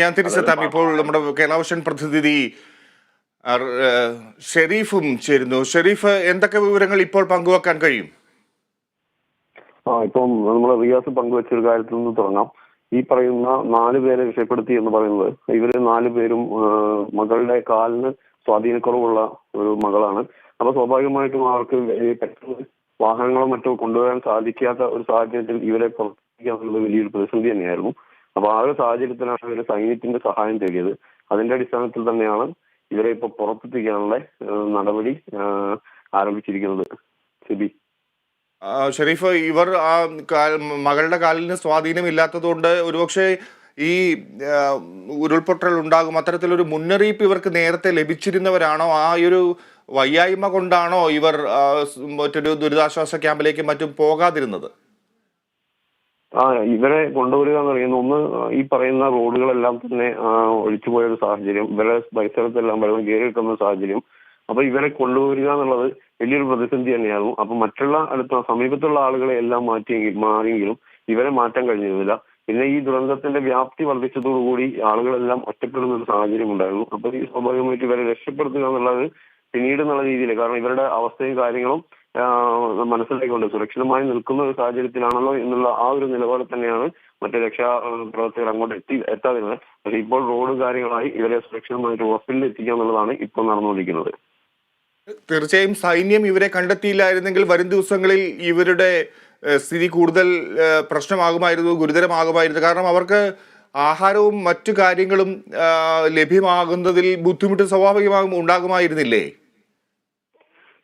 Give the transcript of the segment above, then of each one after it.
ഞാൻ അതായത് തിരിച്ചെത്താം. ഇപ്പോൾ നമ്മുടെ കേരളാവിഷൻ പ്രതിനിധി ഷെരീഫും ചേരുന്നു. ഷെരീഫ്, എന്തൊക്കെ വിവരങ്ങൾ ഇപ്പോൾ പങ്കുവെക്കാൻ കഴിയും? ഇപ്പം നമ്മൾ റിയാസ് പങ്കുവെച്ച ഒരു കാര്യത്തിൽ നിന്ന് തുടങ്ങാം. ഈ പറയുന്ന 4 പേരെ രക്ഷപ്പെടുത്തി എന്ന് പറയുന്നത്, ഇവര് 4 പേരും മകളുടെ കാലിന് സ്വാധീനക്കുറവുള്ള ഒരു മകളാണ്. അപ്പൊ സ്വാഭാവികമായിട്ടും അവർക്ക് പെട്ടെന്ന് വാഹനങ്ങളോ മറ്റോ കൊണ്ടുവരാൻ സാധിക്കാത്ത ഒരു സാഹചര്യത്തിൽ ഇവരെ പുറത്തേക്കുക എന്നുള്ളത് വലിയൊരു പ്രതിസന്ധി തന്നെയായിരുന്നു. അപ്പൊ ആ ഒരു സാഹചര്യത്തിലാണ് ഇവര് സൈന്യത്തിന്റെ സഹായം തേടിയത്. അതിന്റെ അടിസ്ഥാനത്തിൽ തന്നെയാണ് ഇവരെ ഇപ്പൊ പുറത്തെത്തിക്കാനുള്ള നടപടി ആരംഭിച്ചിരിക്കുന്നത്. സിബി, ഷെരീഫ്, ഇവർ ആ മകളുടെ കാലിന് സ്വാധീനമില്ലാത്തതുകൊണ്ട് ഒരുപക്ഷെ ഈ ഉരുൾപൊട്ടൽ ഉണ്ടാകും, അത്തരത്തിലൊരു മുന്നറിയിപ്പ് ഇവർക്ക് നേരത്തെ ലഭിച്ചിരുന്നവരാണോ? ആ ഒരു വയ്യായ്മ കൊണ്ടാണോ ഇവർ മറ്റൊരു ദുരിതാശ്വാസ ക്യാമ്പിലേക്കും മറ്റും പോകാതിരുന്നത്? ഇവരെ കൊണ്ടുവരിക എന്ന് പറയുന്നത്, ഒന്ന് ഈ പറയുന്ന റോഡുകളെല്ലാം തന്നെ ഒഴിച്ചുപോയ ഒരു സാഹചര്യം, ഇവരെ പരിസരത്തെല്ലാം വെള്ളം കയറി കിട്ടുന്ന സാഹചര്യം. അപ്പൊ ഇവരെ കൊണ്ടുവരിക എന്നുള്ളത് വലിയൊരു പ്രതിസന്ധി തന്നെയായിരുന്നു. അപ്പൊ മറ്റുള്ള സമീപത്തുള്ള ആളുകളെ എല്ലാം മാറിയെങ്കിലും ഇവരെ മാറ്റാൻ കഴിഞ്ഞിരുന്നില്ല. പിന്നെ ഈ ദുരന്തത്തിന്റെ വ്യാപ്തി വർദ്ധിച്ചതോടുകൂടി ആളുകളെല്ലാം ഒറ്റപ്പെടുന്ന ഒരു സാഹചര്യം ഉണ്ടായിരുന്നു. അപ്പൊ ഈ സ്വാഭാവികമായിട്ട് ഇവരെ രക്ഷപ്പെടുത്തുക എന്നുള്ളത് പിന്നീട് എന്നുള്ള രീതിയിൽ, കാരണം ഇവരുടെ അവസ്ഥയും കാര്യങ്ങളും മനസ്സിലാക്കിക്കൊണ്ട് സുരക്ഷിതമായി നിൽക്കുന്ന ഒരു സാഹചര്യത്തിലാണല്ലോ എന്നുള്ള ആ ഒരു നിലപാട് തന്നെയാണ് മറ്റു രക്ഷാ പ്രവർത്തകർ അങ്ങോട്ട് എത്താതിരുന്നത്. പക്ഷെ ഇപ്പോൾ റോഡ് കാര്യങ്ങളായി ഇവരെ സുരക്ഷിതമായിട്ട് ഹോസ്പിറ്റലിൽ എത്തിക്കുക എന്നുള്ളതാണ് ഇപ്പോൾ നടന്നുകൊണ്ടിരിക്കുന്നത്. തീർച്ചയായും സൈന്യം ഇവരെ കണ്ടെത്തിയില്ലായിരുന്നെങ്കിൽ വരും ദിവസങ്ങളിൽ ഇവരുടെ സ്ഥിതി കൂടുതൽ പ്രശ്നമാകുമായിരുന്നു, ഗുരുതരമാകുമായിരുന്നു. കാരണം അവർക്ക് ആഹാരവും മറ്റു കാര്യങ്ങളും ലഭ്യമാകുന്നതിൽ ബുദ്ധിമുട്ട് സ്വാഭാവികമാകും ഉണ്ടാകുമായിരുന്നില്ലേ?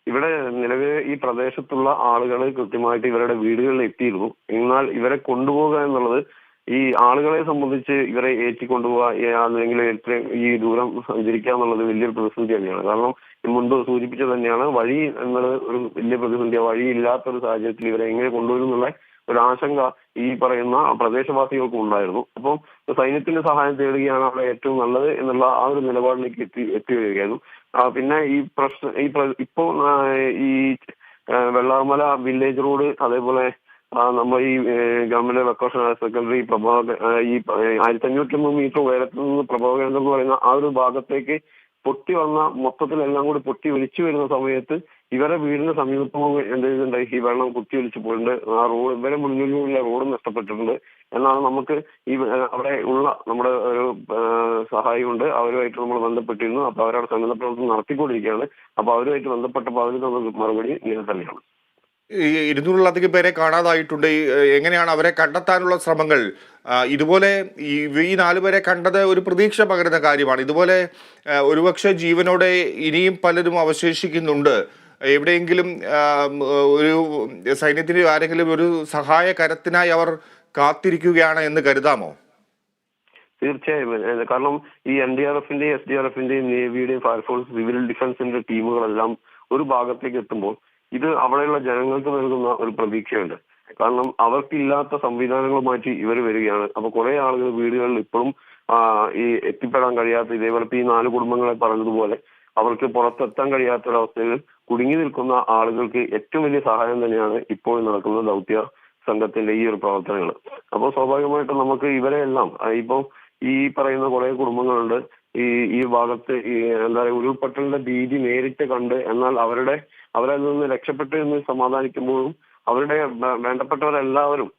ഇവിടെ നിലവിൽ ഈ പ്രദേശത്തുള്ള ആളുകൾ കൃത്യമായിട്ട് ഇവരുടെ വീടുകളിൽ എത്തിയിരുന്നു. എന്നാൽ ഇവരെ കൊണ്ടുപോകുക എന്നുള്ളത് ഈ ആളുകളെ സംബന്ധിച്ച് ഇവരെ ഏറ്റിക്കൊണ്ടുപോകുക അല്ലെങ്കിൽ ഈ ദൂരം സഞ്ചരിക്കുക എന്നുള്ളത് വലിയൊരു പ്രതിസന്ധി തന്നെയാണ്. കാരണം മുൻപ് സൂചിപ്പിച്ചത് തന്നെയാണ്, വഴി എന്നുള്ളത് ഒരു വലിയ പ്രതിസന്ധിയാണ്. വഴിയില്ലാത്തൊരു സാഹചര്യത്തിൽ ഇവരെ എങ്ങനെ കൊണ്ടുവരും എന്നുള്ള ഒരു ആശങ്ക ഈ പറയുന്ന പ്രദേശവാസികൾക്കും ഉണ്ടായിരുന്നു. അപ്പം സൈന്യത്തിന്റെ സഹായം തേടുകയാണ് അവിടെ ഏറ്റവും നല്ലത് എന്നുള്ള ആ ഒരു നിലപാടിലേക്ക് എത്തിവരികയായിരുന്നു. പിന്നെ ഈ ഇപ്പോ ഈ വെള്ളാമല വില്ലേജ് റോഡ്, അതേപോലെ നമ്മൾ ഈ ഗവൺമെന്റ് വെക്കേഷൻ ഹയർ സെക്കൻഡറി ഈ 1500 മീറ്റർ ഉയരത്തിൽ നിന്ന് പ്രഭവകേന്ദ്രം എന്ന് പറയുന്ന ആ ഒരു ഭാഗത്തേക്ക് പൊട്ടി വന്ന മൊത്തത്തിലെല്ലാം കൂടി പൊട്ടി ഒലിച്ചു വരുന്ന സമയത്ത് ഇവരെ വീടിന് സമീപത്തും എന്ത് ചെയ്തിട്ടുണ്ടായി, ഈ വെള്ളം കുത്തി ഒലിച്ചു പോയിട്ടുണ്ട്. ആ റോഡ് ഇവരെ മുന്നിലുള്ള റോഡ് നഷ്ടപ്പെട്ടിട്ടുണ്ട് എന്നാണ് നമുക്ക് ഈ അവിടെ ഉള്ള നമ്മുടെ ഒരു സഹായി ഉണ്ട്, അവരുമായിട്ട് നമ്മൾ ബന്ധപ്പെട്ടിരുന്നു. അപ്പൊ അവരുടെ സന്നദ്ധ പ്രവർത്തനം നടത്തിക്കൊണ്ടിരിക്കുകയാണ്. അപ്പൊ അവരുമായിട്ട് ബന്ധപ്പെട്ടപ്പോൾ അവർ തന്ന മറുപടി ഇങ്ങനെ തന്നെയാണ്. ഈ 200-ലധികം പേരെ കാണാതായിട്ടുണ്ട്. എങ്ങനെയാണ് അവരെ കണ്ടെത്താനുള്ള ശ്രമങ്ങൾ? ഇതുപോലെ ഈ 4 പേരെ കണ്ടത് ഒരു പ്രതീക്ഷ പകരുന്ന കാര്യമാണ്. ഇതുപോലെ ഒരുപക്ഷെ ജീവനോടെ ഇനിയും പലരും അവശേഷിക്കുന്നുണ്ട്. എവിടെയെങ്കിലും ഒരു സൈന്യത്തിന് ആരെങ്കിലും ഒരു സഹായ കരത്തിനായി അവർ കാത്തിരിക്കുകയാണ് എന്ന് കരുതാമോ? തീർച്ചയായും. കാരണം ഈ NDRFന്റെയും SDRFന്റെയും നേവിയുടെയും ഫയർഫോഴ്സ്, സിവിൽ ഡിഫൻസിന്റെ ടീമുകളെല്ലാം ഒരു ഭാഗത്തേക്ക് എത്തുമ്പോൾ ഇത് അവിടെയുള്ള ജനങ്ങൾക്ക് നൽകുന്ന ഒരു പ്രതീക്ഷയുണ്ട്. കാരണം അവർക്കില്ലാത്ത സംവിധാനങ്ങളുമായിട്ട് ഇവർ വരികയാണ്. അപ്പൊ കുറെ ആളുകൾ വീടുകളിൽ ഇപ്പോഴും ഈ എത്തിപ്പെടാൻ കഴിയാത്ത, ഇതേപോലത്തെ ഈ 4 കുടുംബങ്ങളെ പറഞ്ഞതുപോലെ അവർക്ക് പുറത്തെത്താൻ കഴിയാത്തൊരവസ്ഥയിൽ കുടുങ്ങി നിൽക്കുന്ന ആളുകൾക്ക് ഏറ്റവും വലിയ സഹായം തന്നെയാണ് ഇപ്പോൾ നടക്കുന്ന ദൗത്യ സംഘത്തിന്റെ ഈ ഒരു പ്രവർത്തനങ്ങൾ. അപ്പോൾ സ്വാഭാവികമായിട്ടും നമുക്ക് ഇവരെ എല്ലാം ഇപ്പൊ ഈ പറയുന്ന കുറെ കുടുംബങ്ങളുണ്ട് ഈ ഭാഗത്ത്, ഈ എന്താ പറയുക, ഉരുൾപൊട്ടലിന്റെ ഭീതി നേരിട്ട് കണ്ട് എന്നാൽ അവരിൽ നിന്ന് രക്ഷപ്പെട്ടു എന്ന് സമാധാനിക്കുമ്പോഴും അവരുടെ വേണ്ടപ്പെട്ടവരെല്ലാവരും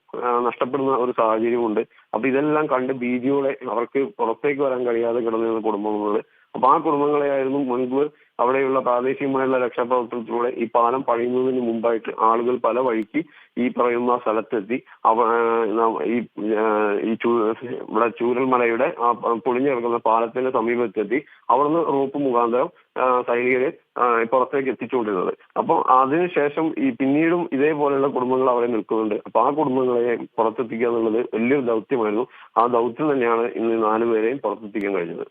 നഷ്ടപ്പെടുന്ന ഒരു സാഹചര്യമുണ്ട്. അപ്പൊ ഇതെല്ലാം കണ്ട് ഭീതിയോടെ അവർക്ക് പുറത്തേക്ക് വരാൻ കഴിയാതെ കിടന്നിരുന്ന കുടുംബങ്ങൾ, അപ്പൊ ആ കുടുംബങ്ങളെയായിരുന്നു മുൻപ് അവിടെയുള്ള പ്രാദേശികമായുള്ള രക്ഷാപ്രവർത്തനത്തിലൂടെ ഈ പാലം പണിയുന്നതിന് മുമ്പായിട്ട് ആളുകൾ പല വഴിക്ക് ഈ പറയുന്ന സ്ഥലത്തെത്തി ഇവിടെ ചൂരൽമലയുടെ പൊളിഞ്ഞു കിടക്കുന്ന പാലത്തിന്റെ സമീപത്തെത്തി അവിടുന്ന് റോപ്പ് മുഖാന്തരം സൈനികരെ പുറത്തേക്ക് എത്തിച്ചുകൊണ്ടിരുന്നത്. അപ്പോൾ അതിനുശേഷം പിന്നീടും ഇതേപോലെയുള്ള കുടുംബങ്ങൾ അവിടെ നിൽക്കുന്നുണ്ട്. അപ്പൊ ആ കുടുംബങ്ങളെ പുറത്തെത്തിക്കുക എന്നുള്ളത് വലിയൊരു ദൗത്യമായിരുന്നു. ആ ദൗത്യം തന്നെയാണ് ഇന്ന് 4 പേരെയും പുറത്തെത്തിക്കാൻ കഴിഞ്ഞത്.